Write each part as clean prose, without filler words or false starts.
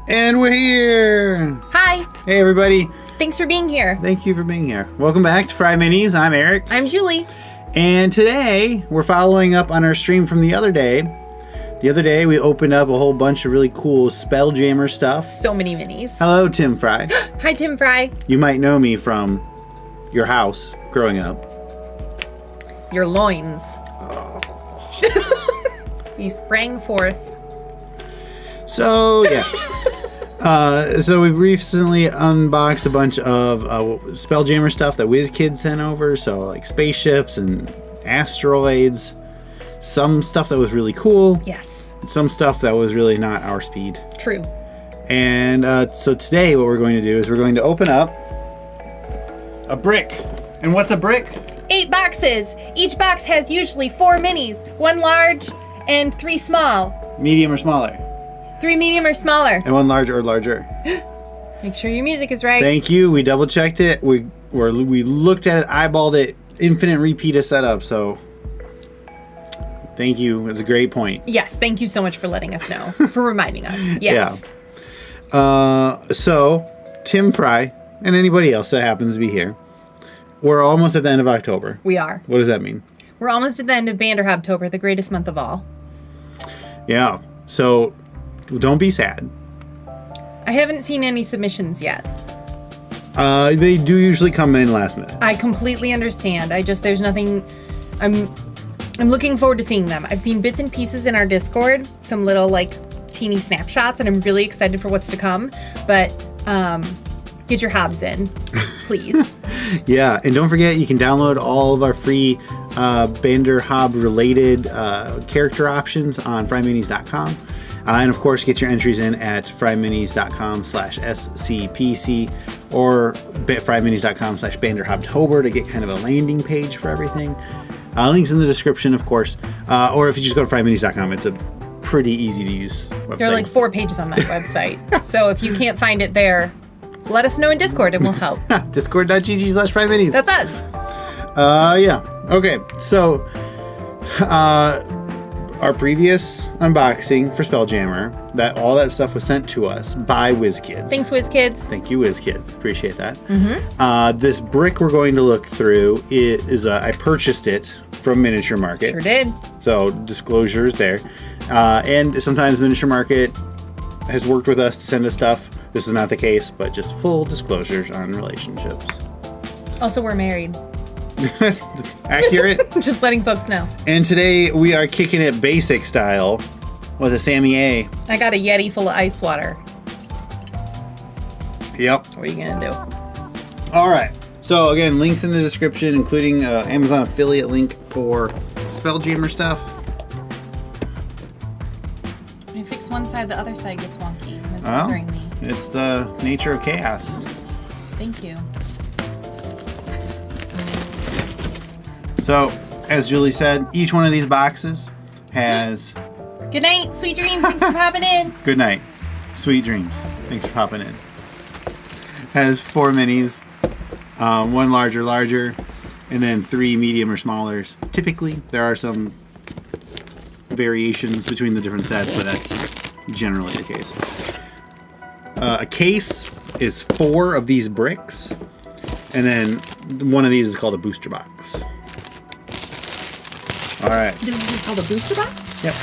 And we're here! Hi! Hey everybody! Thanks for being here. Thank you for being here. Welcome back to FryMinis. I'm Eric. I'm Julie. And today, we're following up on our stream from the other day. The other day, we opened up a whole bunch of really cool Spelljammer stuff. So many minis. Hello, Tim Fry. Hi, Tim Fry. You might know me from your house growing up. Your loins. Oh. You sprang forth. So, yeah. So we recently unboxed a bunch of Spelljammer stuff that WizKids sent over. So like spaceships and asteroids. Some stuff that was really cool. Yes. Some stuff that was really not our speed. True. And so today what we're going to do is we're going to open up a brick. And what's a brick? 8 boxes. Each box has usually 4 minis. 1 large and 3 small. Medium or smaller? 3 medium or smaller. And 1 large or larger. Make sure your music is right. Thank you. We double checked it. We looked at it, eyeballed it. Infinite repeat of setup. So thank you. It's a great point. Yes. Thank you so much for letting us know. For reminding us. Yes. Yeah. So Tim Fry and anybody else that happens to be here, we're almost at the end of October. We are. What does that mean? We're almost at the end of Banderhobtober, the greatest month of all. Yeah. So don't be sad. I haven't seen any submissions yet. They do usually come in last minute. I completely understand. There's nothing. I'm looking forward to seeing them. I've seen bits and pieces in our Discord, some little like teeny snapshots, and I'm really excited for what's to come. But get your hobs in, please. Yeah, and don't forget you can download all of our free Bander Hob related character options on FryMinis.com. And of course, get your entries in at FryMinis.com/SCPC or FryMinis.com/BanderHobtober to get kind of a landing page for everything. Links in the description, of course. Or if you just go to FryMinis.com, it's a pretty easy to use website. There are like 4 pages on that website. So if you can't find it there, let us know in Discord and we'll help. Discord.gg/FryMinis. That's us. Yeah. Okay. So, our previous unboxing for Spelljammer, all that stuff was sent to us by WizKids. Thanks, WizKids. Thank you, WizKids. Appreciate that. Mm-hmm. This brick we're going to look through is I purchased it from Miniature Market. Sure did. So disclosures there. And sometimes Miniature Market has worked with us to send us stuff. This is not the case, but just full disclosures on relationships. Also, we're married. Accurate. Just letting folks know. And today we are kicking it basic style with a Sammy A. I got a Yeti full of ice water. Yep. What are you gonna do? All right. So again, links in the description, including Amazon affiliate link for Spelljammer stuff. When I fix one side, the other side gets wonky, and it's bothering me. It's the nature of chaos. Thank you. So, as Julie said, each one of these boxes has... Good night, sweet dreams. Thanks for popping in. Good night. Sweet dreams. Thanks for popping in. Has 4 minis, 1 larger, and then 3 medium or smallers. Typically, there are some variations between the different sets, but that's generally the case. A case is 4 of these bricks, and then one of these is called a booster box. All right. This is just called a booster box? Yep.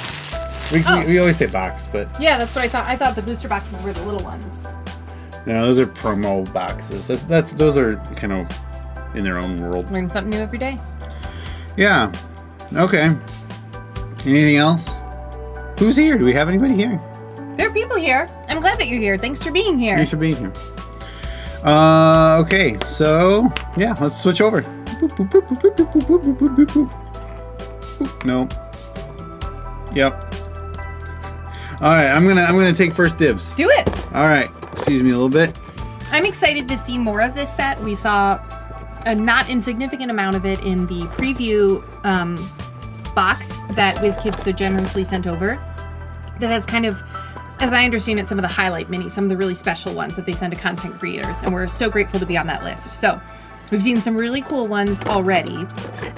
We always say box, but... Yeah, that's what I thought. I thought the booster boxes were the little ones. No, those are promo boxes. Those are kind of in their own world. Learn something new every day. Yeah. Okay. Anything else? Who's here? Do we have anybody here? There are people here. I'm glad that you're here. Thanks for being here. Thanks for being here. Okay, so yeah, let's switch over. No. Yep. All right, I'm gonna take first dibs. Do it. All right. Excuse me a little bit. I'm excited to see more of this set. We saw a not insignificant amount of it in the preview box that WizKids so generously sent over. That has kind of, as I understand it, some of the highlight minis, some of the really special ones that they send to content creators, and we're so grateful to be on that list. So we've seen some really cool ones already,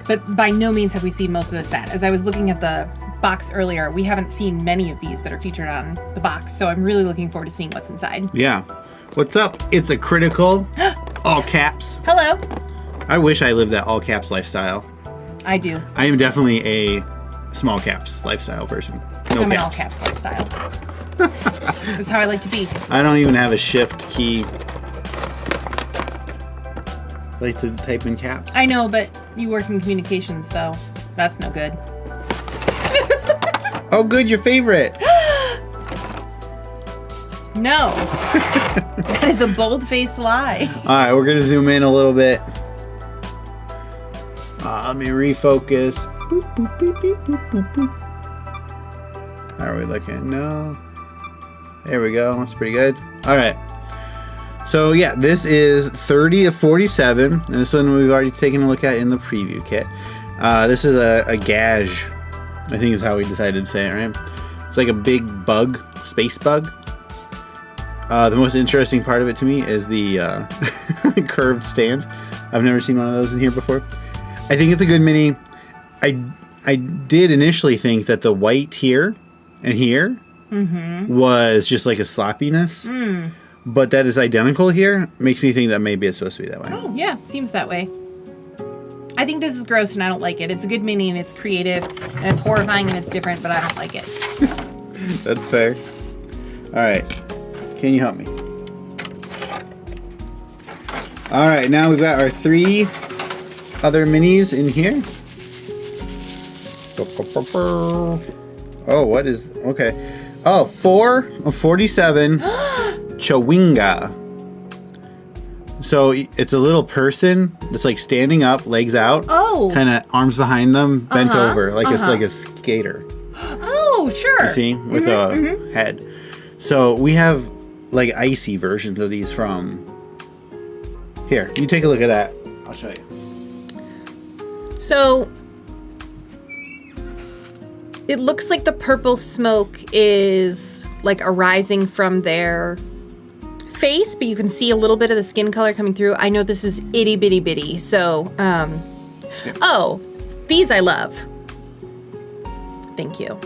but by no means have we seen most of the set. As I was looking at the box earlier, we haven't seen many of these that are featured on the box. So I'm really looking forward to seeing what's inside. Yeah. What's up? It's a critical, all caps. Hello. I wish I lived that all caps lifestyle. I do. I am definitely a small caps lifestyle person. No I'm caps. an all caps lifestyle. That's how I like to be. I don't even have a shift key. I like to type in caps. I know, but you work in communications, so that's no good. Oh, good, your favorite. No. That is a bold-faced lie. All right, we're going to zoom in a little bit. Let me refocus. Boop, boop, beep, beep, boop, boop, boop. How are we looking? No. There we go. That's pretty good. All right. So, yeah, this is 30 of 47. And this one we've already taken a look at in the preview kit. This is a gauge, I think is how we decided to say it, right? It's like a big bug, space bug. The most interesting part of it to me is the curved stand. I've never seen one of those in here before. I think it's a good mini. I did initially think that the white here and here was just like a sloppiness. But that is identical here. Makes me think that maybe it's supposed to be that way. Oh, yeah. Seems that way. I think this is gross and I don't like it. It's a good mini and it's creative and it's horrifying and it's different, but I don't like it. That's fair. All right. Can you help me? All right. Now we've got our 3 other minis in here. Oh, what is... Okay. Oh, 4 of 47 Chawinga. So it's a little person that's like standing up, legs out. Oh. Kind of arms behind them, bent over, like it's like a skater. Oh, sure. You see? With a head. So we have like icy versions of these from... Here, you take a look at that. I'll show you. So it looks like the purple smoke is like arising from their face, but you can see a little bit of the skin color coming through. I know this is itty bitty bitty. So, oh, these I love. Thank you.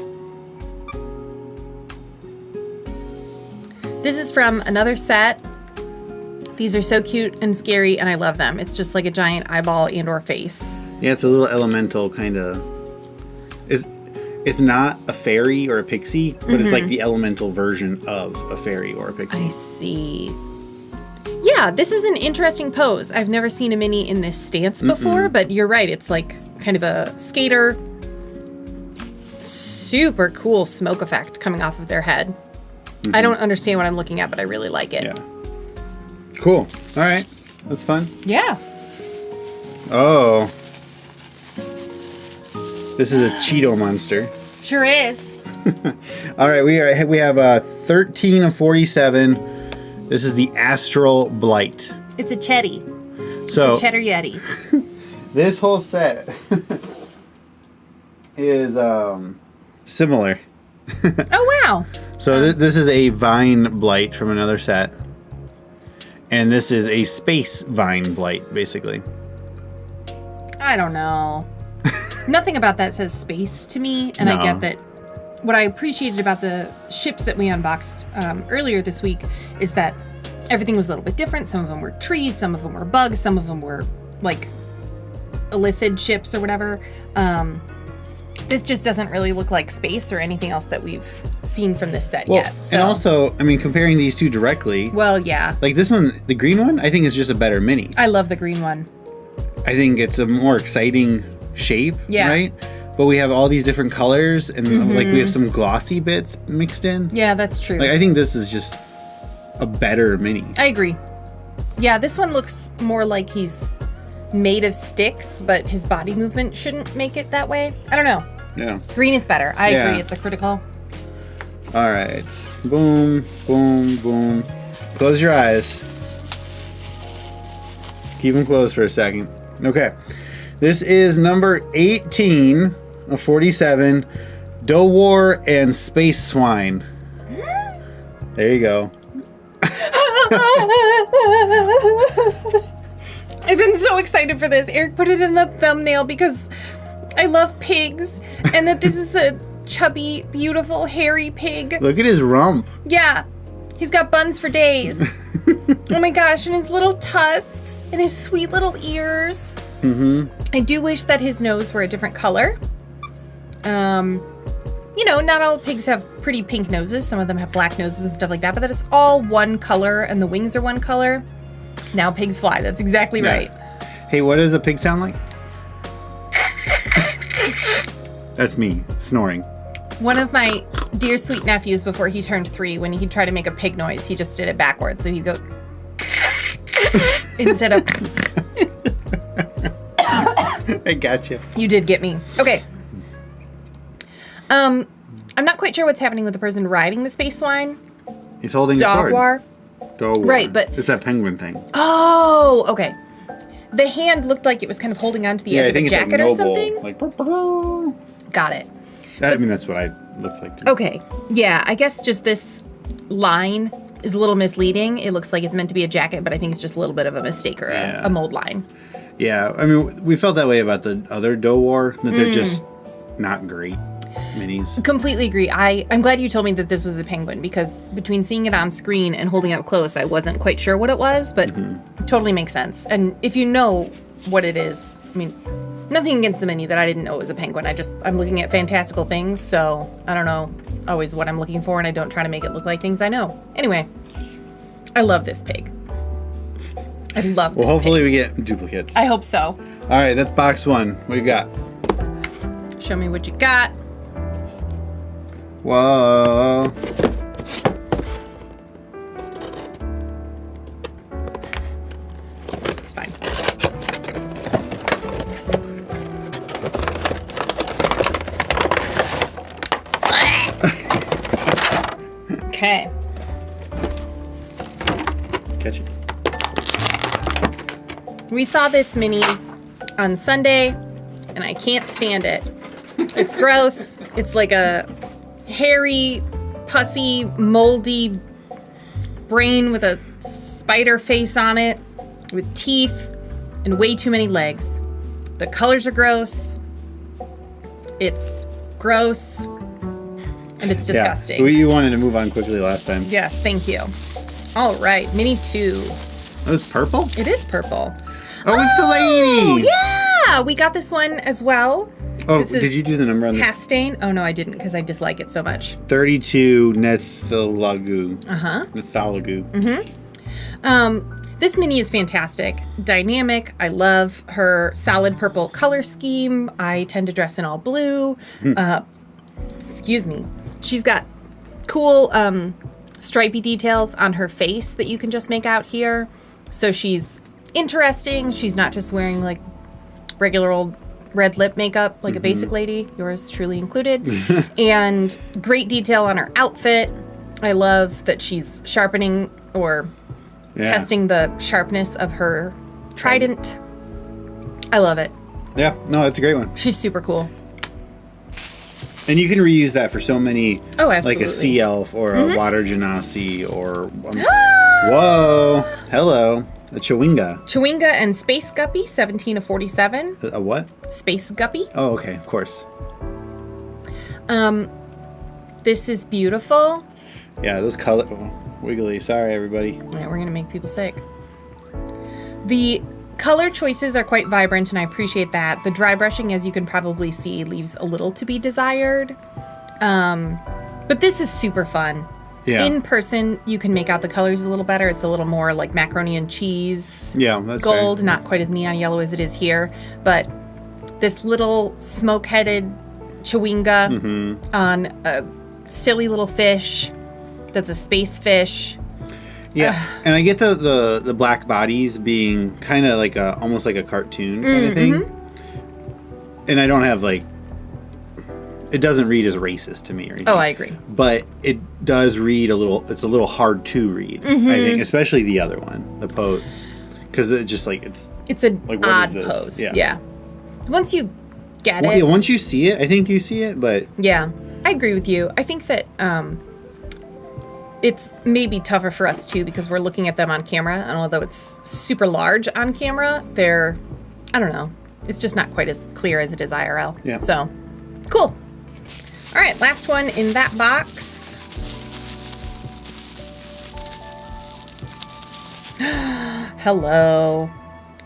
This is from another set. These are so cute and scary, and I love them. It's just like a giant eyeball and or face. Yeah, it's a little elemental kind of... It's not a fairy or a pixie, but it's like the elemental version of a fairy or a pixie. I see. Yeah, this is an interesting pose. I've never seen a mini in this stance before, but you're right. It's like kind of a skater. Super cool smoke effect coming off of their head. I don't understand what I'm looking at, but I really like it. Yeah. Cool. All right. That's fun. Yeah. Oh. This is a Cheeto monster. Sure is. All right, we have 13 of 47. This is the Astral Blight. It's a Chetty. So It's a Cheddar Yeti. this whole set is similar. Oh, wow. So this is a Vine Blight from another set. And this is a Space Vine Blight, basically. I don't know. Nothing about that says space to me, and No. I get that. What I appreciated about the ships that we unboxed earlier this week is that everything was a little bit different. Some of them were trees, some of them were bugs, some of them were like illithid ships or whatever. This just doesn't really look like space or anything else that we've seen from this set yet. So. And also, I mean, comparing these two directly, Well, yeah. like this one, the green one, I think is just a better mini. I love the green one. I think it's a more exciting shape, Yeah. right? But we have all these different colors, and like we have some glossy bits mixed in. Yeah, that's true. Like I think this is just a better mini. I agree. Yeah, this one looks more like he's made of sticks, but his body movement shouldn't make it that way. I don't know. Yeah. Green is better. I Yeah. agree. It's a critical. All right. Boom, boom, boom. Close your eyes. Keep them closed for a second. Okay. This is number 18 of 47. Dowar and Space Swine. There you go. I've been so excited for this. Eric put it in the thumbnail because I love pigs, and that this is a chubby, beautiful, hairy pig. Look at his rump. Yeah. He's got buns for days. Oh my gosh, and his little tusks and his sweet little ears. I do wish that his nose were a different color. You know, not all pigs have pretty pink noses. Some of them have black noses and stuff like that, but that it's all one color and the wings are one color. Now pigs fly. That's exactly right. Hey, what does a pig sound like? That's me snoring. One of my dear sweet nephews, before he turned 3, when he'd try to make a pig noise, he just did it backwards. So he'd go instead of... I gotcha. You did get me. Okay. I'm not quite sure what's happening with the person riding the space swine. He's holding a sword. Dogwar. Dogwar. Right, but... It's that penguin thing. Oh, okay. The hand looked like it was kind of holding onto the edge of a jacket or something. Like, Got it. I mean, that's what I looks like too. Okay. Yeah, I guess just this line is a little misleading. It looks like it's meant to be a jacket, but I think it's just a little bit of a mistake or a mold line. Yeah, I mean, we felt that way about the other Dowar, that they're just not great minis. Completely agree. I'm glad you told me that this was a penguin, because between seeing it on screen and holding it up close, I wasn't quite sure what it was, but it totally makes sense. And if you know what it is, I mean, nothing against the mini that I didn't know it was a penguin. I'm looking at fantastical things, so I don't know always what I'm looking for, and I don't try to make it look like things I know. Anyway, I love this pig. I love this Well, hopefully pig. we get duplicates. I hope so. All right, that's box 1. What do you got? Show me what you got. Whoa. It's fine. Okay. Catch it. We saw this mini on Sunday, and I can't stand it. It's gross. It's like a hairy, pussy, moldy brain with a spider face on it, with teeth, and way too many legs. The colors are gross. It's gross. And it's disgusting. Yeah. You wanted to move on quickly last time. Yes, thank you. All right, mini 2. Oh, it's purple? It is purple. Oh, it's the lady! Yeah! We got this one as well. Oh, This is did you do the number on this? Hastane. Oh, no, I didn't, because I dislike it so much. 32 Nethalagu. Uh-huh. Nethalagu. This mini is fantastic. Dynamic. I love her solid purple color scheme. I tend to dress in all blue. Excuse me. She's got cool stripey details on her face that you can just make out here. So she's interesting. She's not just wearing like regular old red lip makeup like a basic lady, yours truly included. And great detail on her outfit. I love that she's sharpening or testing the sharpness of her trident. I love it. Yeah, no, that's a great one. She's super cool. And you can reuse that for so many, Oh, absolutely. like a sea elf or a water genasi or... whoa, hello, a chewinga. Chewinga and Space Guppy, 17 of 47. A what? Space Guppy. Oh, okay, of course. This is beautiful. Yeah, those color... Oh, wiggly, sorry everybody. Yeah, we're gonna make people sick. The color choices are quite vibrant, and I appreciate that. The dry brushing, as you can probably see, leaves a little to be desired. But this is super fun. Yeah. In person, you can make out the colors a little better. It's a little more like macaroni and cheese. Yeah, that's gold, fair. not quite as neon yellow as it is here. But this little smoke-headed chewinga on a silly little fish that's a space fish. Yeah, and I get the black bodies being kind of like almost like a cartoon kind of thing. And I don't have like... It doesn't read as racist to me or anything. Oh, I agree. But it does read a little... It's a little hard to read, I think. Especially the other one, the Pote. Because it just like... It's a like, what odd is this? pose. Yeah. Once you get Well, it. yeah, once you see it, I think you see it, but... Yeah, I agree with you. I think that it's maybe tougher for us too because we're looking at them on camera, and although it's super large on camera, they're, I don't know, it's just not quite as clear as it is IRL. Yeah. So, cool. All right, last one in that box. Hello.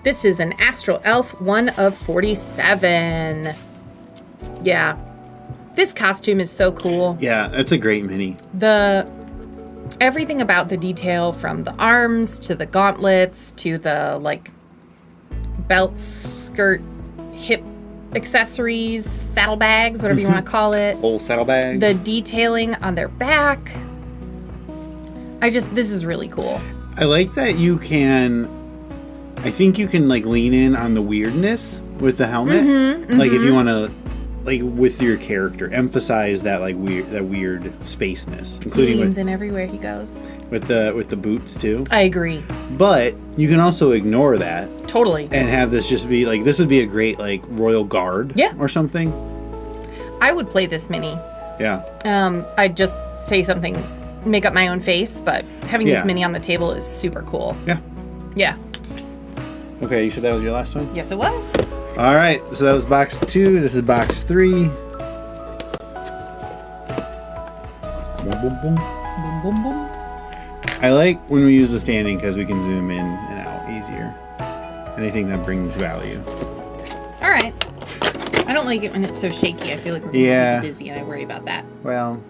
This is an Astral Elf, 1 of 47. Yeah. This costume is so cool. Yeah, it's a great mini. Everything about the detail, from the arms to the gauntlets to the like belt, skirt, hip accessories, saddlebags, whatever you want to call it. Whole saddlebag. The detailing on their back. This is really cool. I like that I think you can like lean in on the weirdness with the helmet. Like if you want to, like with your character, emphasize that like weird spaceness, including He leans in everywhere he goes. with the boots too. I agree. But you can also ignore that Totally. and have this just be like, this would be a great like royal guard or something. I would play this mini. Yeah. I'd just say something, make up my own face, but having this mini on the table is super cool. Yeah. Yeah. Okay, you said that was your last one? Yes, it was. All right, so that was box 2. This is box 3. Boom, boom, boom. Boom, boom, boom. I like when we use the standing because we can zoom in and out easier. And I think that brings value. All right. I don't like it when it's so shaky. I feel like we're going to be dizzy, and I worry about that. Well,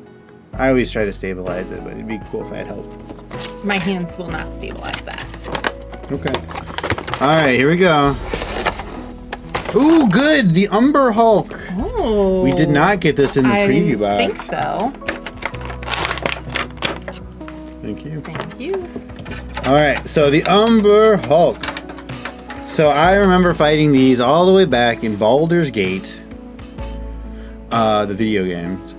I always try to stabilize it, but it'd be cool if I had help. My hands will not stabilize that. Okay. All right, here we go. Ooh, good! The Umber Hulk. Oh. We did not get this in the preview box. I think so. Thank you. Thank you. All right, so the Umber Hulk. So I remember fighting these all the way back in Baldur's Gate, the video games.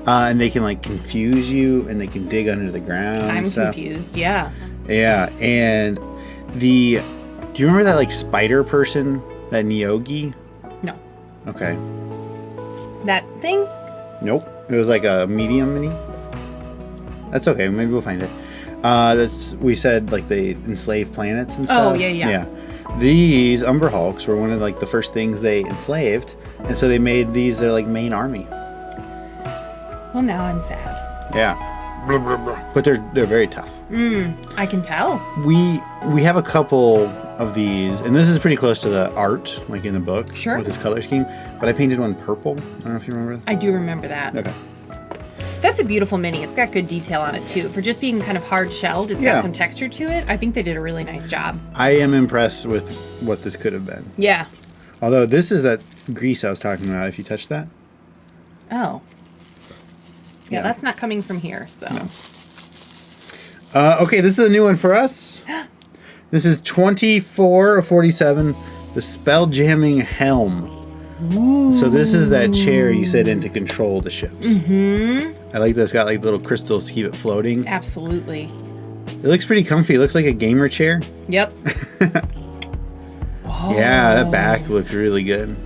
And they can like confuse you, and they can dig under the ground. I'm confused. Yeah. Yeah, and do you remember that like spider person, that Nyogi? No. Okay. That thing? Nope. It was like a medium mini. That's okay. Maybe we'll find it. We said like they enslave planets and stuff. Oh, yeah. These Umber Hulks were one of like the first things they enslaved, and so they made these their like main army. Well, now I'm sad. Yeah. But they're very tough. I can tell. We have a couple of these, and this is pretty close to the art, like in the book, Sure. with this color scheme. But I painted one purple. I don't know if you remember that. I do remember that. Okay. That's a beautiful mini. It's got good detail on it, too. For just being kind of hard-shelled, it's got some texture to it. I think they did a really nice job. I am impressed with what this could have been. Yeah. Although this is that grease I was talking about, if you touch that. Oh. Yeah, Yeah. that's not coming from here, so. No. Okay, this is a new one for us. This is 24 of 47, the Spelljamming Helm. Ooh. So this is that chair you sit in to control the ships. Mm-hmm. I like that it's got like little crystals to keep it floating. Absolutely. It looks pretty comfy. It looks like a gamer chair. Yep. Yeah, that back looks really good.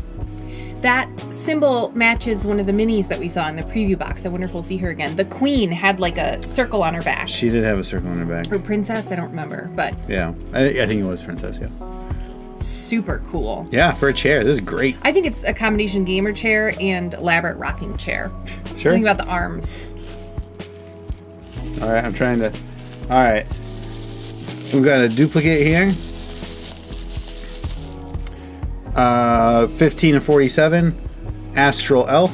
That symbol matches one of the minis that we saw in the preview box. I wonder if we'll see her again. The queen had like a circle on her back. She did have a circle on her back. Or princess, I don't remember, but Yeah, I think it was princess, yeah. super cool. Yeah, for a chair, this is great. I think it's a combination gamer chair and elaborate rocking chair. Sure. Something about the arms. All right, I'm trying to... All right. We've got a duplicate here. 15 of 47. Astral Elf.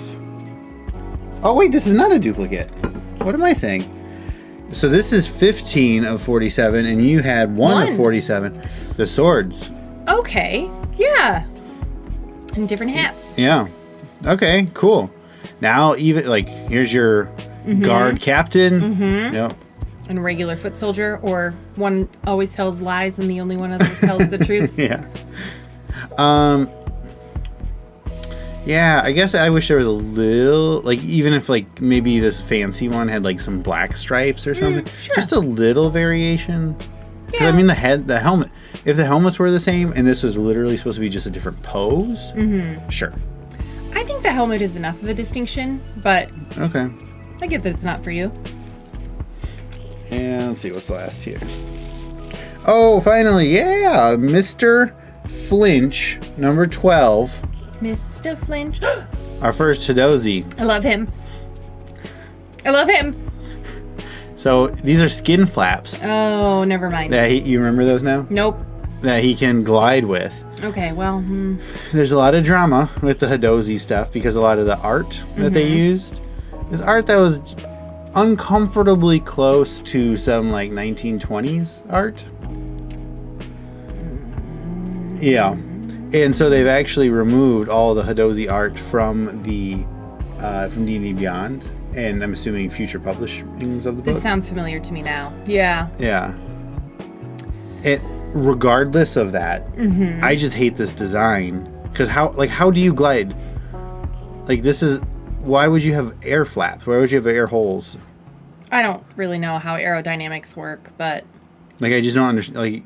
Oh, wait, this is not a duplicate. What am I saying? So this is 15 of 47, and you had 1 of 47. The swords. Okay. Yeah. And different hats. Yeah. Okay, cool. Now, even, like, here's your guard captain. Mm-hmm. Yep. And regular foot soldier, or one always tells lies and the only one other tells the truth. Yeah. Yeah, I guess I wish there was a little, like, even if, like, maybe this fancy one had, like, some black stripes or something. Sure. Just a little variation. 'Cause, Yeah. I mean, the helmet, if the helmets were the same and this was literally supposed to be just a different pose, sure. I think the helmet is enough of a distinction, but Okay. I get that it's not for you. And let's see what's last here. Oh, finally, yeah, Mr. Flinch, number 12. Mr. Flinch. our first Hidozi. I love him. I love him. So these are skin flaps. Oh, never mind. You remember those now? Nope. That he can glide with. Okay, well. There's a lot of drama with the Hidozi stuff because a lot of the art that they used is art that was uncomfortably close to some like 1920s art. Yeah. And so they've actually removed all the Hidozi art from the from D&D Beyond, and I'm assuming future publishings of the book. This sounds familiar to me now. Yeah. Yeah. Regardless of that, I just hate this design because how do you glide? Like why would you have air flaps? Why would you have air holes? I don't really know how aerodynamics work, but like I just don't understand. Like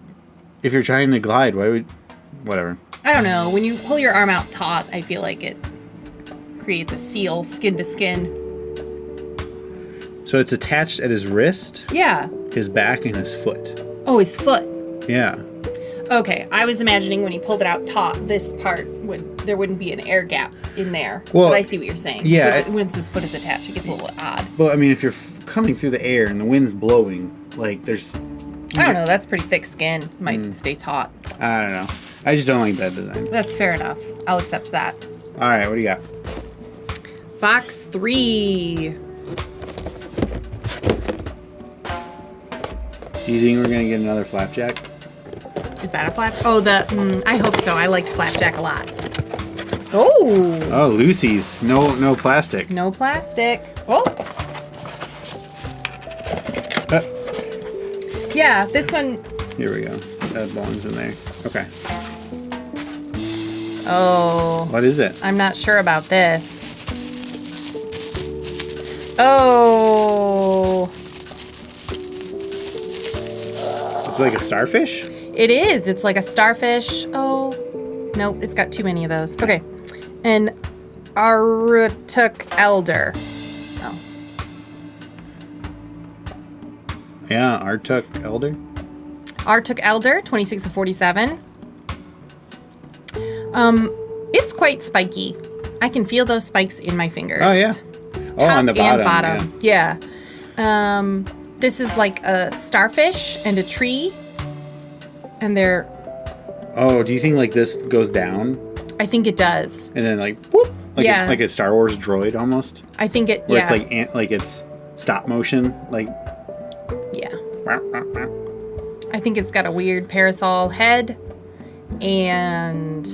if you're trying to glide, why would whatever? I don't know. When you pull your arm out taut, I feel like it creates a seal, skin to skin. So it's attached at his wrist, Yeah. his back, and his foot. Oh, his foot. Yeah. Okay, I was imagining when he pulled it out taut, this part there wouldn't be an air gap in there. Well, but I see what you're saying. yeah, Once his foot is attached, it gets a little odd. Well, I mean, if you're coming through the air and the wind's blowing, like there's... I don't know. That's pretty thick skin. Might stay taut. I don't know. I just don't like that design. That's fair enough. I'll accept that. All right, what do you got? Box 3. Do you think we're going to get another flapjack? Is that a flap? Oh, I hope so. I liked flapjack a lot. Oh. Oh, Lucy's. No plastic. No plastic. Oh. Yeah, this one. Here we go. That belongs in there. Okay. Oh. What is it? I'm not sure about this. Oh. It's like a starfish? It is. It's like a starfish. Oh. Nope, it's got too many of those. Okay. An Artuk Elder. Oh. Yeah, Artuk Elder. Artuk Elder, 26 of 47. It's quite spiky. I can feel those spikes in my fingers. Oh, yeah. Top on the bottom. and bottom. Yeah. This is like a starfish and a tree. And they're... Oh, do you think like this goes down? I think it does. And then like, whoop, like Yeah. like a Star Wars droid almost? I think it, Where yeah. it's like it's stop motion, like... Yeah. I think it's got a weird parasol head. And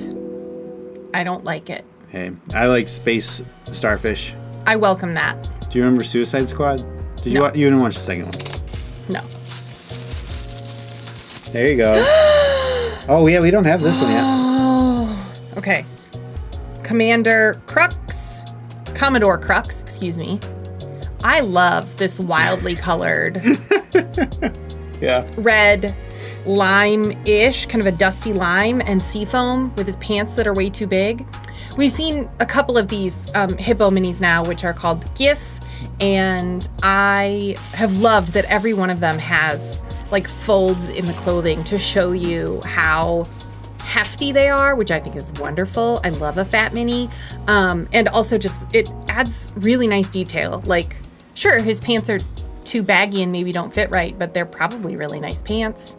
I don't like it. Hey, I like space starfish. I welcome that. Do you remember Suicide Squad? Did you No. you didn't watch the second one? No. There you go. Oh yeah, we don't have this one yet. Oh. Okay. Commodore Crux, excuse me. I love this wildly colored Yeah. red lime-ish, kind of a dusty lime and seafoam with his pants that are way too big. We've seen a couple of these hippo minis now, which are called GIF, and I have loved that every one of them has like folds in the clothing to show you how hefty they are, which I think is wonderful. I love a fat mini. And also just, it adds really nice detail. Like, sure, his pants are too baggy and maybe don't fit right, but they're probably really nice pants.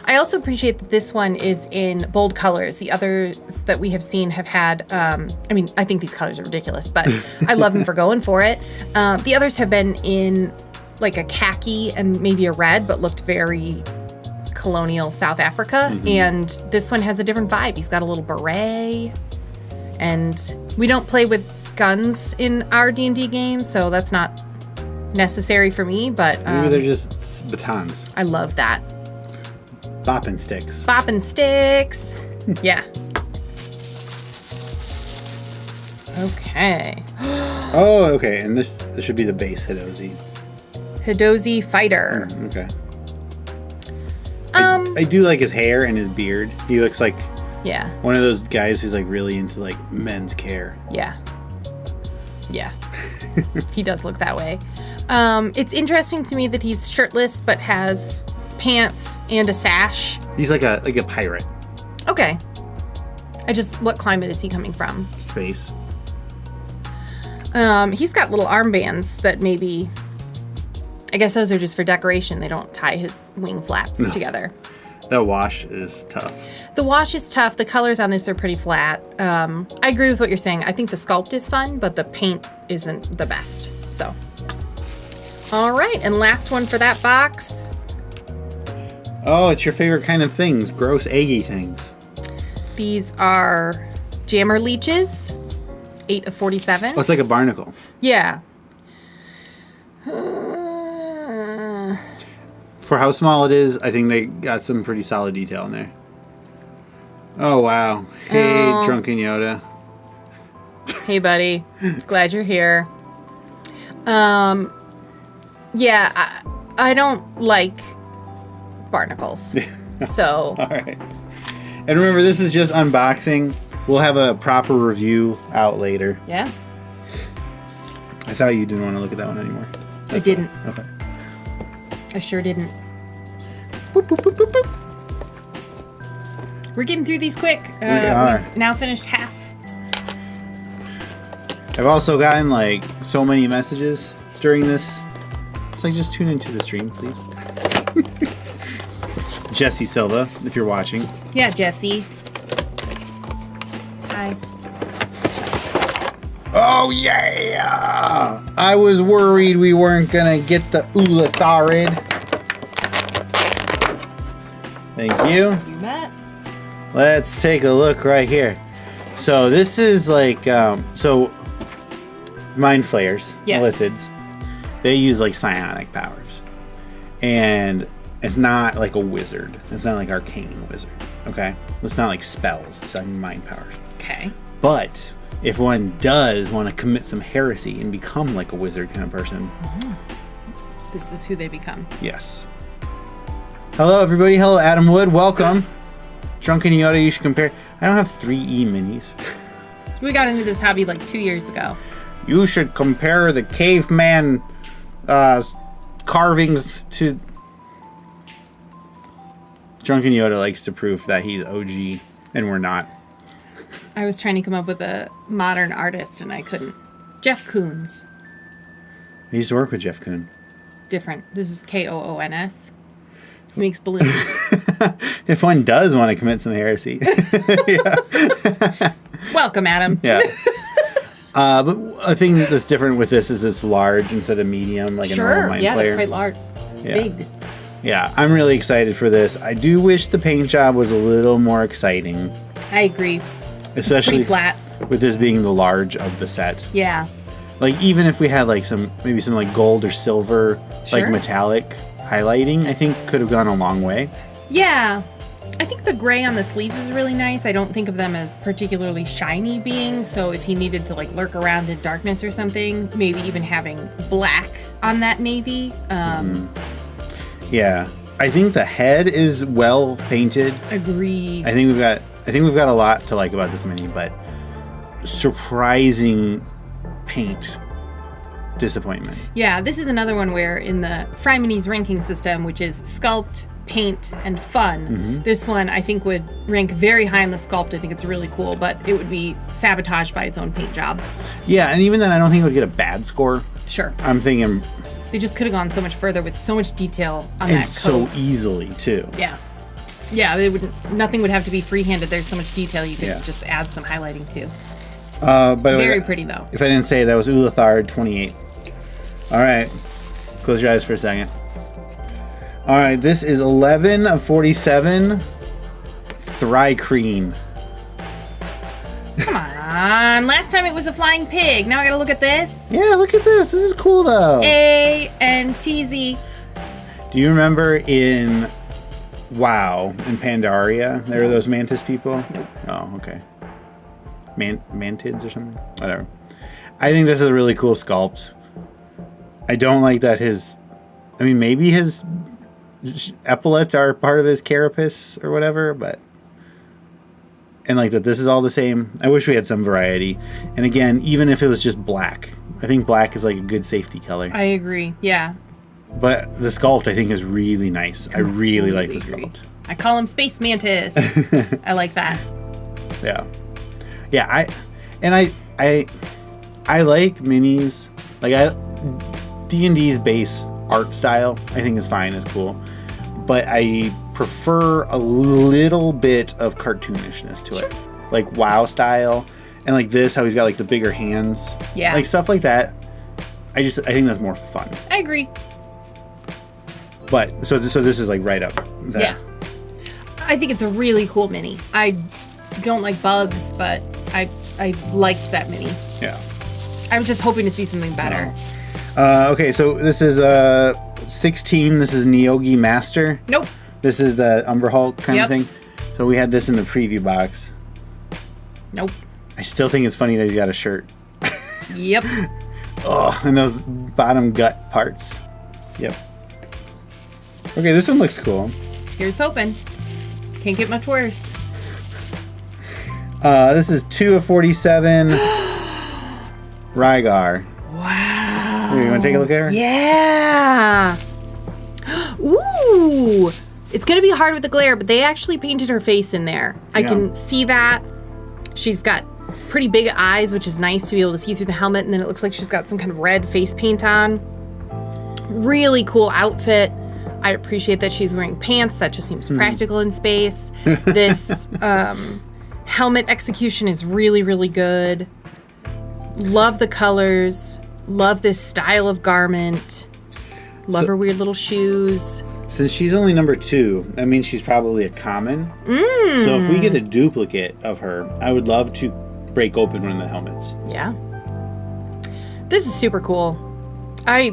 I also appreciate that this one is in bold colors. The others that we have seen have had, I think these colors are ridiculous, but I love them for going for it. The others have been in like a khaki and maybe a red, but looked very colonial South Africa. Mm-hmm. And this one has a different vibe. He's got a little beret, and we don't play with guns in our D&D game, so that's not necessary for me, but maybe they're just batons. I love that. Bopping sticks. Bopping sticks. Yeah. Okay. Oh, okay. And this should be the base Hidozi. Hidozi Fighter. Okay. I do like his hair and his beard. He looks like one of those guys who's like really into like men's care. Yeah. He does look that way. It's interesting to me that he's shirtless but has pants and a sash. He's like a pirate. Okay. What climate is he coming from? Space. He's got little armbands that maybe... I guess those are just for decoration. They don't tie his wing flaps together. The wash is tough. The wash is tough. The colors on this are pretty flat. I agree with what you're saying. I think the sculpt is fun, but the paint isn't the best. So, all right. And last one for that box. Oh, it's your favorite kind of things. Gross, eggy things. These are jammer leeches. 8 of 47. Oh, it's like a barnacle. Yeah. For how small it is, I think they got some pretty solid detail in there. Oh, wow. Hey, Drunken Yoda. Hey, buddy. Glad you're here. Yeah, I don't like barnacles. So. All right. And remember, this is just unboxing. We'll have a proper review out later. Yeah. I thought you didn't want to look at that one anymore. I didn't. Okay. I sure didn't. Boop, boop, boop, boop, boop. We're getting through these quick. We are. We've now finished half. I've also gotten like so many messages during this. It's like, just tune into the stream, please. Jesse Silva, if you're watching. Yeah, Jesse. Hi. Oh, yeah! I was worried we weren't gonna get the Ulatharid. Thank you. You bet. Let's take a look right here. So this is like, so mind flayers, Yes. lithids, they use like psionic powers. And it's not like a wizard. It's not like arcane wizard, okay? It's not like spells. It's like mind powers. Okay. But if one does want to commit some heresy and become like a wizard kind of person, This is who they become. yes. Hello, everybody. Hello, Adam Wood. Welcome. Drunken Yoda, you should compare. I don't have 3E minis. We got into this hobby like 2 years ago. You should compare the caveman carvings to... Drunken Yoda likes to prove that he's OG, and we're not. I was trying to come up with a modern artist, and I couldn't. Jeff Koons. I used to work with Jeff Koon. Different. This is Koons. He makes balloons. If one does want to commit some heresy. Welcome, Adam. Yeah. But a thing that's different with this is it's large instead of medium, like a normal Sure. mind Yeah, flayer. they're quite large. Yeah. Big. Yeah, I'm really excited for this. I do wish the paint job was a little more exciting, I agree. especially Pretty flat. with this being the large of the set. Yeah. Like, even if we had like maybe some like gold or silver, Sure. like metallic highlighting, I think could have gone a long way. Yeah. I think the gray on the sleeves is really nice. I don't think of them as particularly shiny beings, so if he needed to like lurk around in darkness or something, maybe even having black on that navy. Yeah, I think the head is well painted. Agree. I think we've got a lot to like about this mini, but surprising paint disappointment. Yeah, this is another one where in the FryMinis ranking system, which is sculpt, paint, and fun, this one I think would rank very high in the sculpt. I think it's really cool, but it would be sabotaged by its own paint job. Yeah, and even then, I don't think it would get a bad score. Sure. I'm thinking, They just could have gone so much further with so much detail on and that so coat. easily too. Yeah. Yeah, nothing would have to be free-handed. There's so much detail you could Yeah. just add some highlighting to. By the way, Very pretty, though. if I didn't say, that was Ulathard 28. All right, close your eyes for a second. All right, this is 11 of 47. Thrycreen. Come on. Last time it was a flying pig. Now I gotta look at this. Yeah, look at this. This is cool though. A-N-T-Z. Do you remember in WoW in Pandaria there were those mantis people? Nope. Oh, okay. Mantids or something? Whatever. I think this is a really cool sculpt. I don't like that maybe his epaulets are part of his carapace or whatever, but... And like that this is all the same. I wish we had some variety. And again, even if it was just black, I think black is like a good safety color. I agree. Yeah. But the sculpt, I think, is really nice. I really like the Completely sculpt. agree. I call him Space Mantis. I like that. Yeah. Yeah, I like minis. Like D&D's base art style, I think is fine, is cool. But I prefer a little bit of cartoonishness to it. Like WoW style. And like this, how he's got like the bigger hands. Yeah. Like stuff like that. I think that's more fun. I agree. But so this is like right up there. Yeah. I think it's a really cool mini. I don't like bugs, but I liked that mini. Yeah. I was just hoping to see something better. Okay, so this is 16. This is Neogi Master. Nope. This is the Umber Hulk kind of thing. So we had this in the preview box. Nope. I still think it's funny that he's got a shirt. Yep. Oh, and those bottom gut parts. Yep. Okay, this one looks cool. Here's hoping. Can't get much worse. This is 2 of 47. Rygar. Wow. Here, you want to take a look at her? Yeah. Ooh. It's going to be hard with the glare, but they actually painted her face in there. I can see that. She's got pretty big eyes, which is nice to be able to see through the helmet. And then it looks like she's got some kind of red face paint on. Really cool outfit. I appreciate that she's wearing pants. That just seems practical in space. This helmet execution is really, really good. Love the colors. Love this style of garment. Love her weird little shoes. Since she's only number 2, that means she's probably a common. So if we get a duplicate of her, I would love to break open one of the helmets. Yeah. This is super cool. I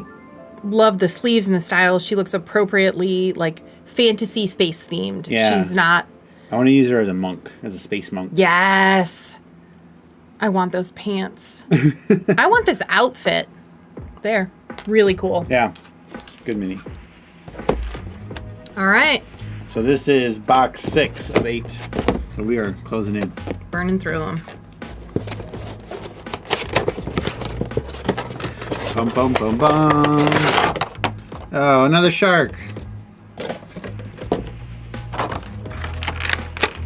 love the sleeves and the style. She looks appropriately like fantasy space themed. Yeah. She's not. I want to use her as a monk, as a space monk. Yes. I want those pants. I want this outfit. There. Really cool. Yeah. Good mini. All right. So this is box 6 of 8. So we are closing in. Burning through them. Bum, bum, bum, bum. Oh, another shark.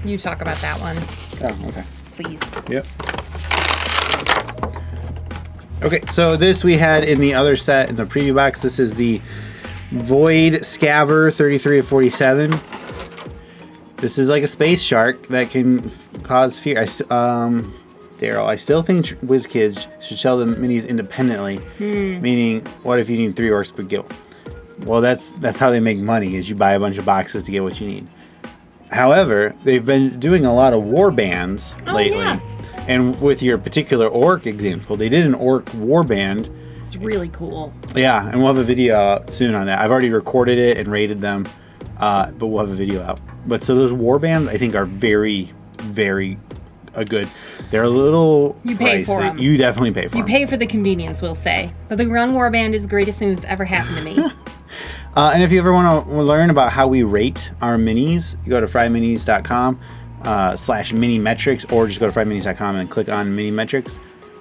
You talk about that one, Oh, okay. please. Yep. Okay, so this we had in the other set in the preview box. This is the Void Scaver 33 of 47. This is like a space shark that can cause fear. Daryl, I still think WizKids should sell the minis independently. Meaning, what if you need 3 orcs per guild? Well, that's how they make money, is you buy a bunch of boxes to get what you need. However, they've been doing a lot of war bands lately. Yeah. And with your particular orc example, they did an orc war band. It's really cool. Yeah, and we'll have a video out soon on that. I've already recorded it and rated them, but we'll have a video out. But so those war bands, I think, are very, very good. They're a little You pay pricey. for them. You definitely pay for them. You pay for the convenience, we'll say. But the Run Warband is the greatest thing that's ever happened to me. And if you ever want to learn about how we rate our minis, you go to FryMinis.com /minimetrics, or just go to FryMinis.com and click on Minimetrics.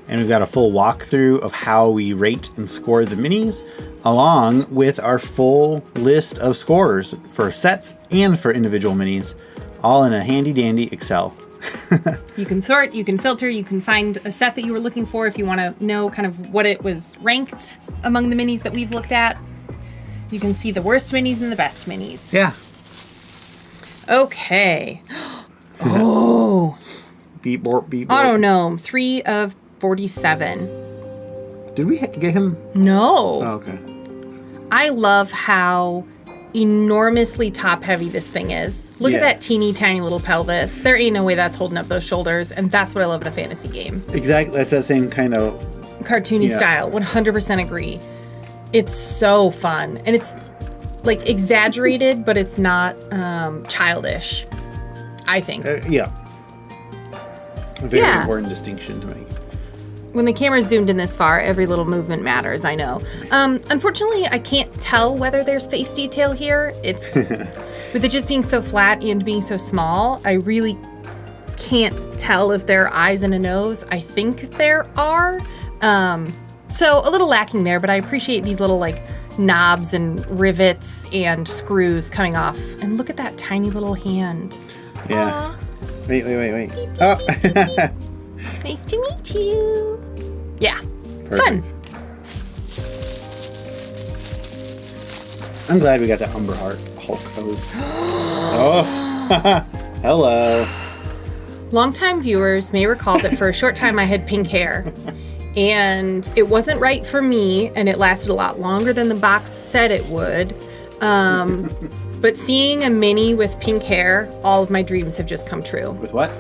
And we've got a full walkthrough of how we rate and score the minis, along with our full list of scores for sets and for individual minis, all in a handy dandy Excel. You can sort, you can filter, you can find a set that you were looking for if you want to know kind of what it was ranked among the minis that we've looked at. You can see the worst minis and the best minis. Yeah. Okay. Oh. Beep, borp, beep, borp. Auto Gnome, 3 of 47. Did we get him? No. Oh, okay. I love how enormously top heavy this thing is. Look at that teeny tiny little pelvis. There ain't no way that's holding up those shoulders, and that's what I love in a fantasy game. Exactly. That's that same kind of Cartoony style. 100% agree. It's so fun, and it's like exaggerated, but it's not childish, I think. yeah. A very important distinction to make. When the camera's zoomed in this far, every little movement matters, I know. Unfortunately, I can't tell whether there's face detail here. It's with it just being so flat and being so small, I really can't tell if there are eyes and a nose. I think there are. So a little lacking there, but I appreciate these little like knobs and rivets and screws coming off. And look at that tiny little hand. Yeah. Aww. Wait. Beep, beep, Oh. beep, beep. Nice to meet you. Yeah, Perfect. Fun. I'm glad we got that Umber Heart Hulk hose. Oh, hello. Longtime viewers may recall that for a short time I had pink hair. And it wasn't right for me, and it lasted a lot longer than the box said it would. But seeing a mini with pink hair, all of my dreams have just come true. With what?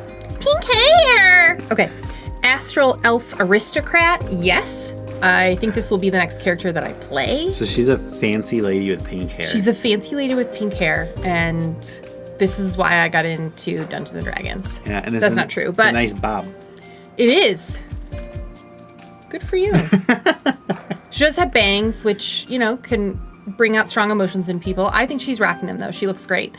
Pink hair! Okay. Astral Elf Aristocrat, yes. I think this will be the next character that I play. So she's a fancy lady with pink hair. She's a fancy lady with pink hair, and this is why I got into Dungeons & Dragons. Yeah, and that's not true, it's but a nice bob. It is. Good for you. She does have bangs, which, you know, can bring out strong emotions in people. I think she's rocking them, though. She looks great.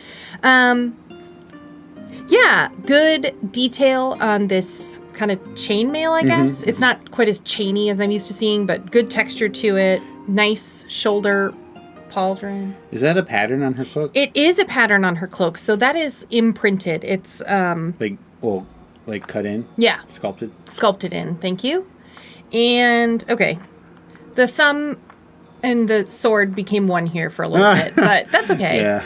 Yeah, good detail on this kind of chainmail, I guess. It's not quite as chainy as I'm used to seeing, but good texture to it. Nice shoulder pauldron. Is that a pattern on her cloak? It is a pattern on her cloak, so that is imprinted. It's like cut in? Yeah. Sculpted? Sculpted in, thank you. And, okay, the thumb and the sword became one here for a little bit, but that's okay. Yeah.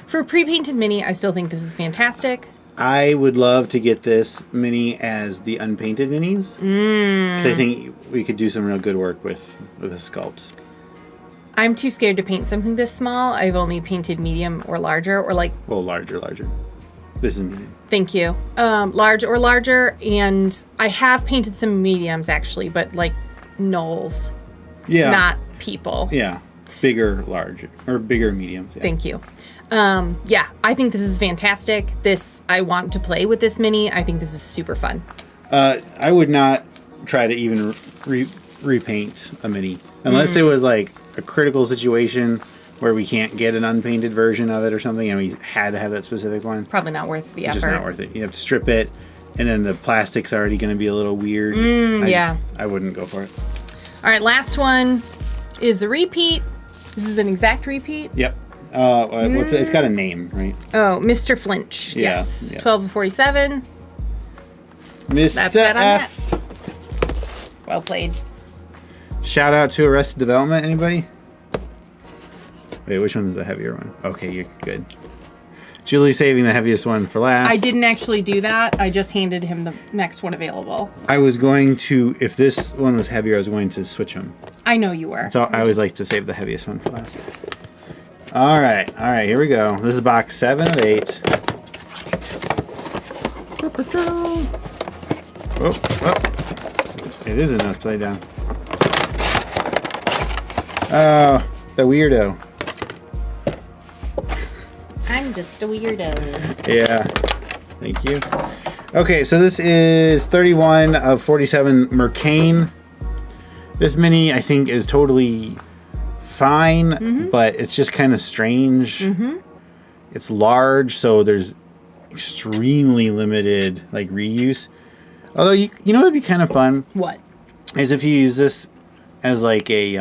For pre-painted mini, I still think this is fantastic. I would love to get this mini as the unpainted minis. Because I think we could do some real good work with a sculpt. I'm too scared to paint something this small. I've only painted medium or larger, or like... Well, larger. This is medium. Thank you. Large or larger, and I have painted some mediums, actually, but like gnolls. Yeah. Not people. Yeah. Bigger, larger, or bigger mediums. Yeah. Thank you. Yeah, I think this is fantastic. I want to play with this mini. I think this is super fun. I would not try to even repaint a mini. Unless it was like a critical situation where we can't get an unpainted version of it or something and we had to have that specific one. Probably not worth the effort. It's just not worth it. You have to strip it, and then the plastic's already going to be a little weird. I wouldn't go for it. All right, last one is a repeat. This is an exact repeat. Yep. What's it? It's got a name, right? Oh, Mr. Flinch. Yeah, Yes. yeah. 12 of 47. Mr. That's that on F. that. Well played. Shout out to Arrested Development, anybody? Wait, which one's the heavier one? Okay, you're good. Julie's saving the heaviest one for last. I didn't actually do that. I just handed him the next one available. I was going to, if this one was heavier, I was going to switch them. I know you were. So I always like to save the heaviest one for last. All right, here we go. This is box 7 of 8. Oh. It is a nose play down. Oh, the weirdo. I'm just a weirdo. Yeah. Thank you. Okay, so this is 31 of 47 Mercane. This mini, I think, is totally fine, but it's just kind of strange. It's large, so there's extremely limited like reuse. Although, you know what would be kind of fun? What? Is if you use this as like a,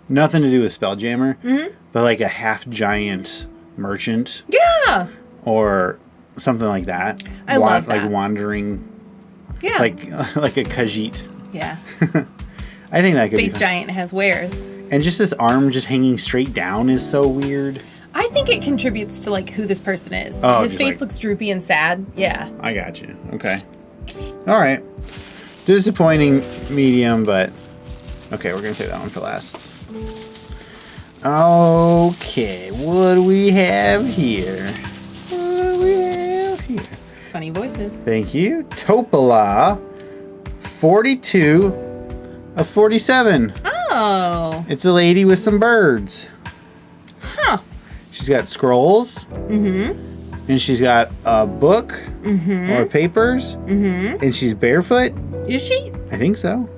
nothing to do with Spelljammer, but like a half giant merchant. Yeah. Or something like that. I love that. Like wandering. Yeah. Like a Khajiit. Yeah. I think that could be Space fun. Giant has wares. And just this arm just hanging straight down is so weird. I think it contributes to like who this person is. Oh, His just face like- looks looks droopy and sad. Yeah. I got you. Okay. All right. Disappointing medium, but okay, we're going to save that one for last. Okay, what do we have here? Funny voices. Thank you. Topola, 42 of 47. Oh. It's a lady with some birds. Huh. She's got scrolls. And she's got a book or papers. And she's barefoot. Is she? I think so.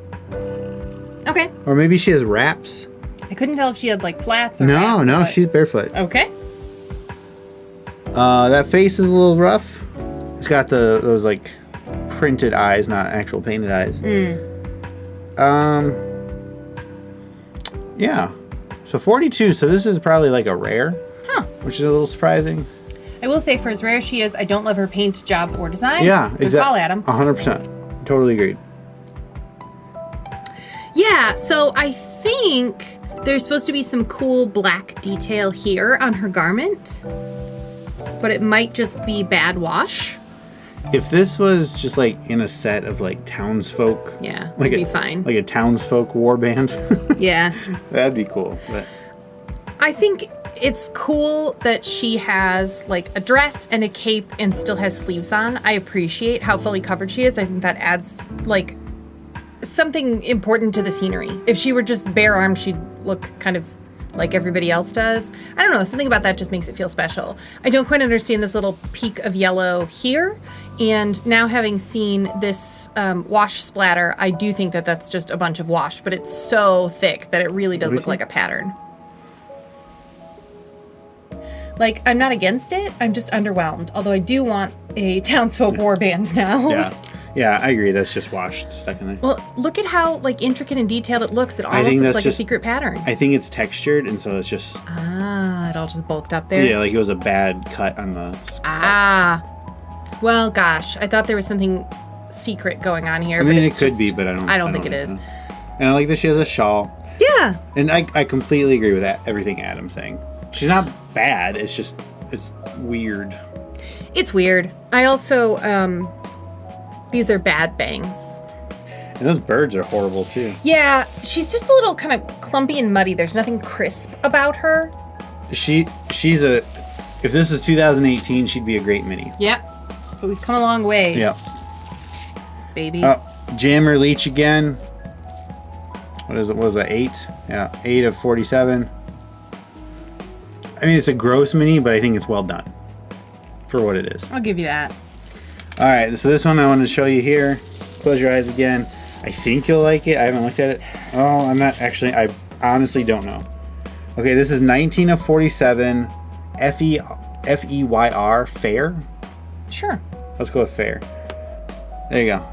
Okay. Or maybe she has wraps. I couldn't tell if she had like flats or No, wraps, no, but- she's barefoot. Okay. That face is a little rough. It's got those like printed eyes, not actual painted eyes. Yeah. So 42. So this is probably like a rare, which is a little surprising. I will say, for as rare as she is, I don't love her paint job or design. Yeah, Good call, Adam. 100%. Totally agreed. Yeah, Yeah, so I think there's supposed to be some cool black detail here on her garment, but it might just be bad wash. If this was just like in a set of like townsfolk, Yeah, like it'd be fine. Like a townsfolk war band, Yeah. that'd be cool. But I think it's cool that she has like a dress and a cape and still has sleeves on. I appreciate how fully covered she is. I think that adds like something important to the scenery. If she were just bare armed, she'd look kind of like everybody else does. I don't know, something about that just makes it feel special. I don't quite understand this little peak of yellow here. And now having seen this wash splatter, I do think that that's just a bunch of wash, but it's so thick that it really does look like a pattern. Like, I'm not against it, I'm just underwhelmed. Although I do want a townsfolk warband now. Yeah, I agree. That's just washed, stuck in there. Well, look at how like intricate and detailed it looks. It almost looks like a secret pattern. I think it's textured, and so it's just... Ah, it all just bulked up there? Yeah, like it was a bad cut on the... Ah. Well, gosh, I thought there was something secret going on here. I mean, it could be, but I don't think it is. So. And I like that she has a shawl. Yeah. And I completely agree with that, everything Adam's saying. She's not bad. It's just, it's weird. It's weird. I also, these are bad bangs. And those birds are horrible, too. Yeah, she's just a little kind of clumpy and muddy. There's nothing crisp about her. She's a... If this was 2018, she'd be a great mini. Yep. But we've come a long way. Yep. Baby. Jammer Leech again. What is it? What was that? 8? Yeah, 8 of 47. I mean, it's a gross mini, but I think it's well done for what it is. I'll give you that. All right, so this one I want to show you here. Close your eyes again. I think you'll like it. I haven't looked at it. Oh, I'm not actually. I honestly don't know. Okay, this is 19 of 47. F-E-Y-R, fair. Sure. Let's go with fair. There you go.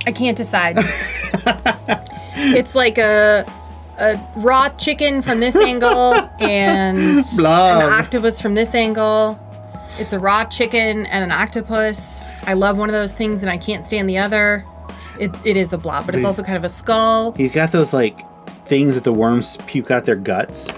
I can't decide. It's like a raw chicken from this angle and an octopus from this angle. It's a raw chicken and an octopus. I love one of those things and I can't stand the other. It is a blob, but it's also kind of a skull. He's got those like things that the worms puke out their guts.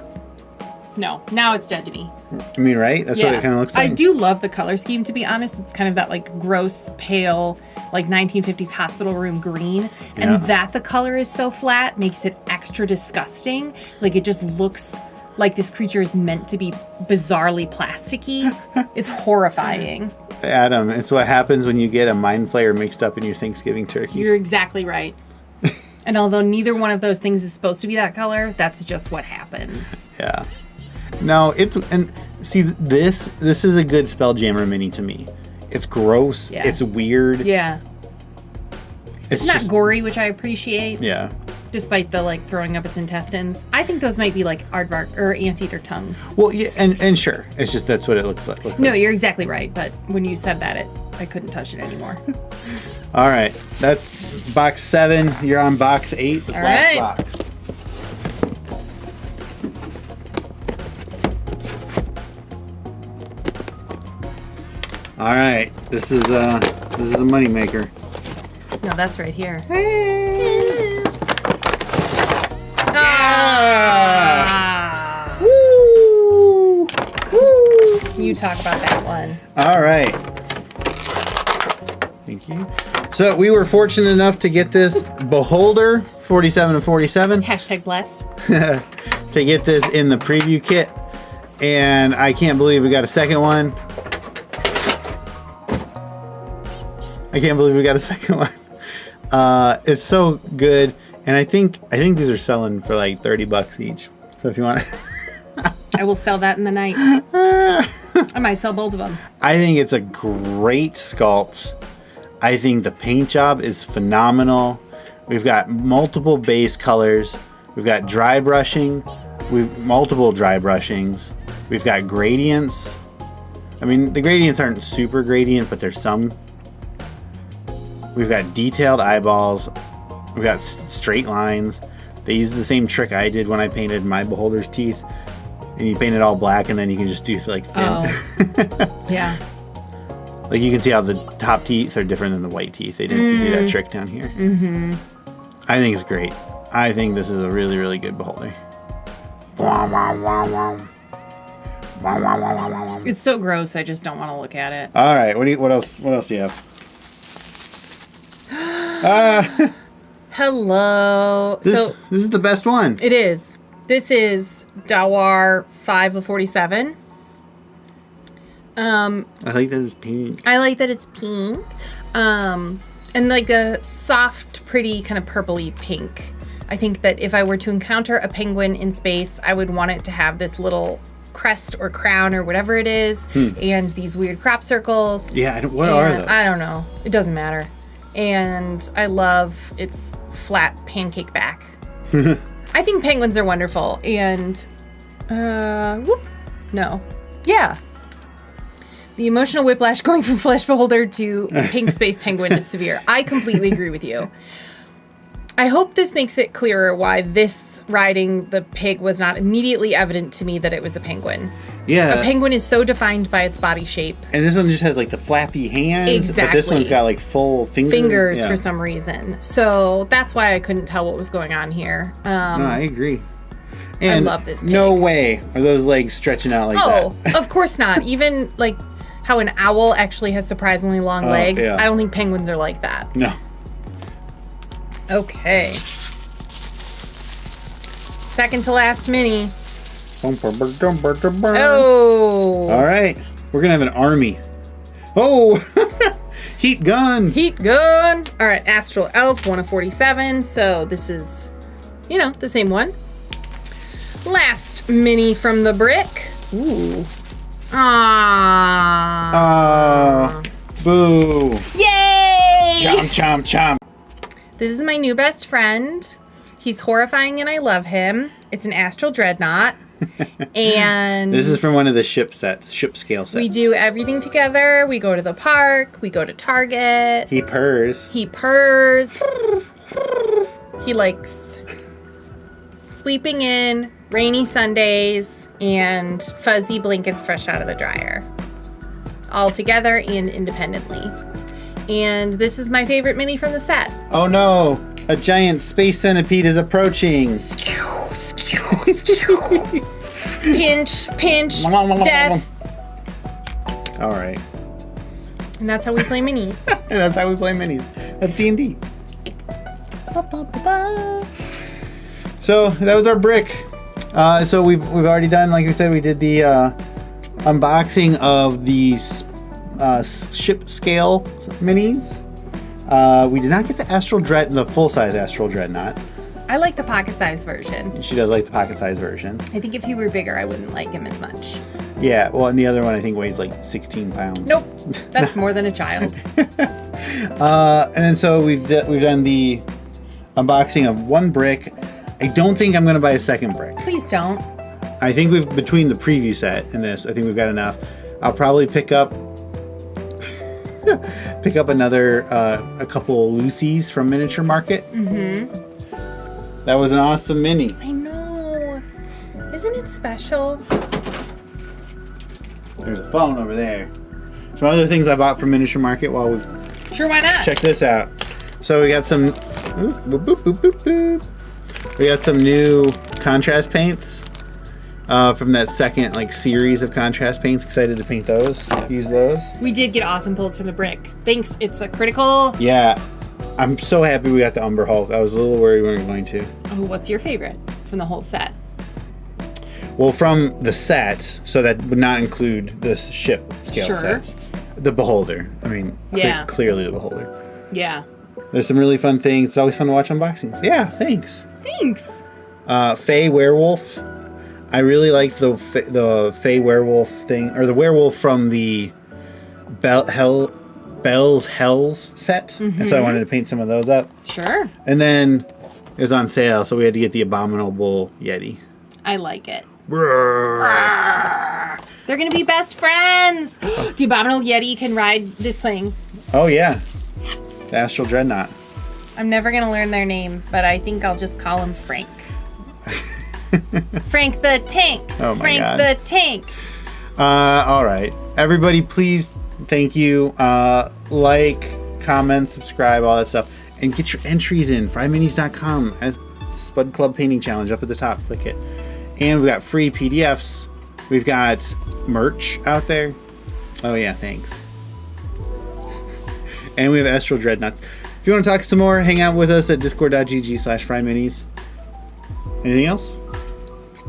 No, now it's dead to me. I mean, right? That's what it kind of looks like. I do love the color scheme, to be honest. It's kind of that like gross, pale, like 1950s hospital room green. And that the color is so flat makes it extra disgusting. Like it just looks like this creature is meant to be bizarrely plasticky. It's horrifying. Adam, it's what happens when you get a mind flayer mixed up in your Thanksgiving turkey. You're exactly right. And although neither one of those things is supposed to be that color, that's just what happens. Yeah. No, and see, this is a good Spelljammer mini to me. It's gross. Yeah. It's weird. Yeah. It's not gory, which I appreciate. Yeah. Despite the like throwing up its intestines. I think those might be like aardvark or anteater tongues. Well, yeah, and sure. It's just that's what it looks like. No, you're exactly right. But when you said that, I couldn't touch it anymore. All right. That's box 7. You're on box 8. All right. Box. All right, this is the money maker. No, that's right here. Hey. Ah. Woo! Woo! You talk about that one. All right. Thank you. So we were fortunate enough to get this Beholder 47 and 47. Hashtag blessed. To get this in the preview kit, and I can't believe we got a second one. It's so good, and I think these are selling for like $30 each. So if you want, I will sell that in the night. I might sell both of them. I think it's a great sculpt. I think the paint job is phenomenal. We've got multiple base colors. We've got dry brushing. We've multiple dry brushings. We've got gradients. I mean, the gradients aren't super gradient, but there's some. We've got detailed eyeballs. We've got straight lines. They use the same trick I did when I painted my Beholder's teeth. And you paint it all black, and then you can just do like thin. Oh. Yeah. Like you can see how the top teeth are different than the white teeth. They didn't do that trick down here. Mm-hmm. I think it's great. I think this is a really, really good beholder. It's so gross. I just don't want to look at it. All right. What else do you have? Hello. This is the best one. It is. This is Dawar 5 of 47. I like that it's pink. I like that it's pink. And like a soft, pretty kind of purpley pink. I think that if I were to encounter a penguin in space, I would want it to have this little crest or crown or whatever it is, and these weird crop circles. Yeah, what are those? I don't know. It doesn't matter. And I love its flat pancake back. I think penguins are wonderful. And, no. Yeah. The emotional whiplash going from flesh beholder to pink space penguin is severe. I completely agree with you. I hope this makes it clearer why this riding the pig was not immediately evident to me that it was a penguin. Yeah. A penguin is so defined by its body shape. And this one just has like the flappy hands. Exactly. But this one's got like full fingers. For some reason. So that's why I couldn't tell what was going on here. No, I agree. And I love this pig. No way are those legs stretching out like that. Of course not. Even like how an owl actually has surprisingly long legs. Yeah. I don't think penguins are like that. No. Okay. Second to last mini. Oh. All right. We're going to have an army. Oh. Heat gun. Heat gun. All right. Astral Elf, 1 of 47. So this is, the same one. Last mini from the brick. Ooh. Ah. Boo. Yay. Chomp, chomp, chomp. This is my new best friend. He's horrifying and I love him. It's an Astral Dreadnought. And this is from one of the ship scale sets. We do everything together. We go to the park. We go to Target. He purrs. He likes sleeping in, rainy Sundays, and fuzzy blankets fresh out of the dryer. All together and independently. And this is my favorite mini from the set. Oh no! A giant space centipede is approaching. Pinch, death. All right. And that's how we play minis. And that's how we play minis. That's D&D. So that was our brick. So we've already done, like we said, we did the unboxing of the ship scale minis. We did not get the full-size Astral Dreadnought. I like the pocket-sized version. She does like the pocket-sized version. I think if he were bigger, I wouldn't like him as much. Yeah, well, and the other one I think weighs like 16 pounds. Nope, that's more than a child. And then so we've done the unboxing of one brick. I don't think I'm going to buy a second brick. Please don't. I think between the preview set and this, I think we've got enough. I'll probably pick up another a couple Lucy's from Miniature Market. Mm-hmm. That was an awesome mini. I know. Isn't it special? There's a phone over there. Some other things I bought from Miniature Market while we Sure, why not? check this out. So we got some we got some new contrast paints from that second series of contrast paints. Excited to paint those. Use those. We did get awesome pulls from the brick. Thanks. It's a critical. Yeah. I'm so happy we got the Umber Hulk. I was a little worried we weren't going to. Oh, what's your favorite from the whole set? Well, from the set, so that would not include the ship scale sets. The Beholder. I mean, clearly the Beholder. Yeah. There's some really fun things. It's always fun to watch unboxings. Yeah, thanks. Thanks. Fey Werewolf. I really liked the Fey Werewolf thing, or the werewolf from the Bell's Hells set. Mm-hmm. And so I wanted to paint some of those up. Sure. And then it was on sale, so we had to get the Abominable Yeti. I like it. They're going to be best friends. The Abominable Yeti can ride this thing. Oh, yeah. The Astral Dreadnought. I'm never going to learn their name, but I think I'll just call him Frank. Frank the Tank. Oh, my Frank God. the Tank. All right. Everybody, please, thank you. Like, comment, subscribe, all that stuff. and get your entries in. FryMinis.com as Spud Club Painting Challenge up at the top. Click it. And we've got free PDFs. We've got merch out there. Oh yeah, thanks. And we have Astral Dreadnoughts. If you want to talk some more, hang out with us at discord.gg/FryMinis. Anything else?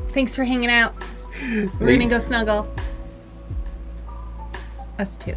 Thanks for hanging out. We're gonna go snuggle. Us too.